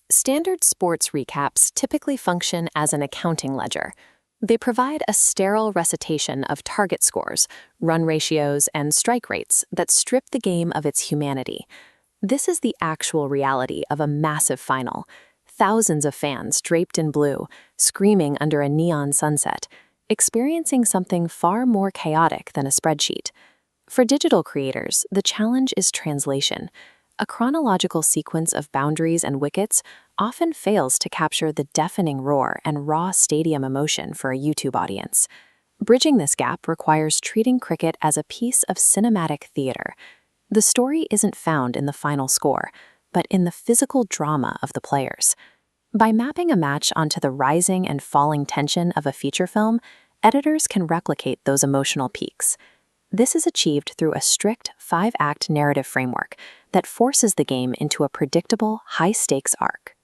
Standard sports recaps typically function as an accounting ledger. They provide a sterile recitation of target scores, run ratios, and strike rates that strip the game of its humanity. This is the actual reality of a massive final. Thousands of fans draped in blue, screaming under a neon sunset, experiencing something far more chaotic than a spreadsheet. For digital creators, the challenge is translation. A chronological sequence of boundaries and wickets often fails to capture the deafening roar and raw stadium emotion for a YouTube audience. Bridging this gap requires treating cricket as a piece of cinematic theater. The story isn't found in the final score, but in the physical drama of the players. By mapping a match onto the rising and falling tension of a feature film, editors can replicate those emotional peaks. This is achieved through a strict 5-act narrative framework that forces the game into a predictable, high-stakes arc.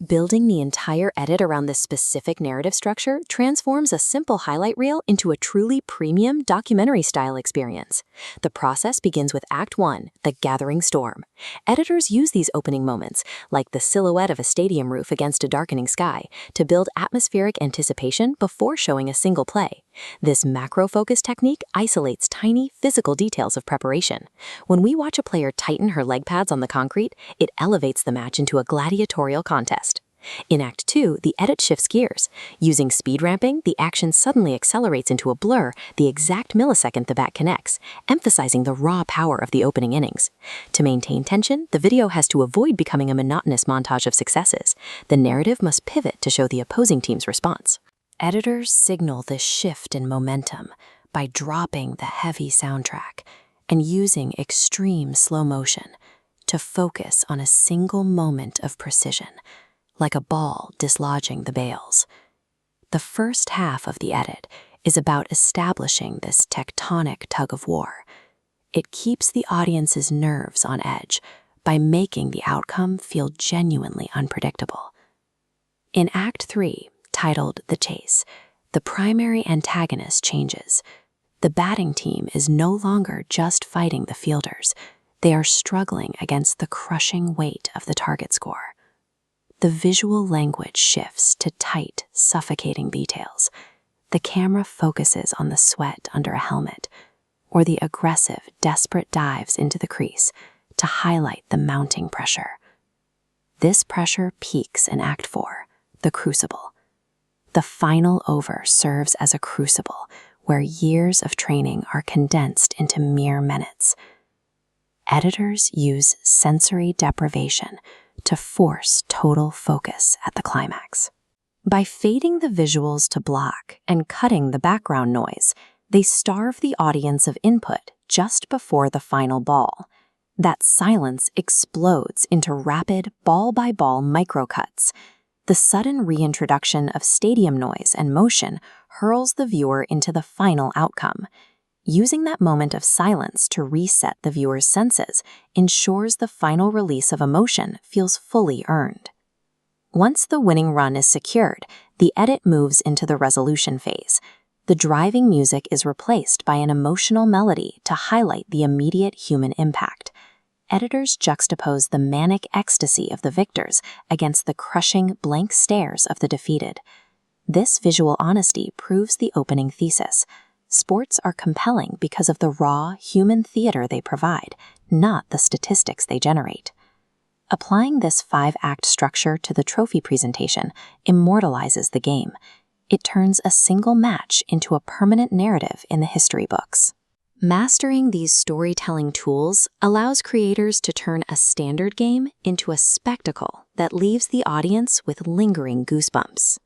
Building the entire edit around this specific narrative structure transforms a simple highlight reel into a truly premium documentary-style experience. The process begins with Act 1, the gathering storm. Editors use these opening moments, like the silhouette of a stadium roof against a darkening sky, to build atmospheric anticipation before showing a single play. This macro-focus technique isolates tiny, physical details of preparation. When we watch a player tighten her leg pads on the concrete, it elevates the match into a gladiatorial contest. In Act 2, the edit shifts gears. Using speed ramping, the action suddenly accelerates into a blur the exact millisecond the bat connects, emphasizing the raw power of the opening innings. To maintain tension, the video has to avoid becoming a monotonous montage of successes. The narrative must pivot to show the opposing team's response. Editors signal this shift in momentum by dropping the heavy soundtrack and using extreme slow motion to focus on a single moment of precision, like a ball dislodging the bails. The first half of the edit is about establishing this tectonic tug-of-war. It keeps the audience's nerves on edge by making the outcome feel genuinely unpredictable. In Act 3, titled The Chase, the primary antagonist changes. The batting team is no longer just fighting the fielders. They are struggling against the crushing weight of the target score. The visual language shifts to tight, suffocating details. The camera focuses on the sweat under a helmet, or the aggressive, desperate dives into the crease to highlight the mounting pressure. This pressure peaks in Act 4, the crucible. The final over serves as a crucible where years of training are condensed into mere minutes. Editors use sensory deprivation to force total focus at the climax. By fading the visuals to black and cutting the background noise, they starve the audience of input just before the final ball. That silence explodes into rapid, ball-by-ball microcuts. The sudden reintroduction of stadium noise and motion hurls the viewer into the final outcome. Using that moment of silence to reset the viewer's senses ensures the final release of emotion feels fully earned. Once the winning run is secured, the edit moves into the resolution phase. The driving music is replaced by an emotional melody to highlight the immediate human impact. Editors juxtapose the manic ecstasy of the victors against the crushing blank stares of the defeated. This visual honesty proves the opening thesis. Sports are compelling because of the raw, human theater they provide, not the statistics they generate. Applying this 5-act structure to the trophy presentation immortalizes the game. It turns a single match into a permanent narrative in the history books. Mastering these storytelling tools allows creators to turn a standard game into a spectacle that leaves the audience with lingering goosebumps.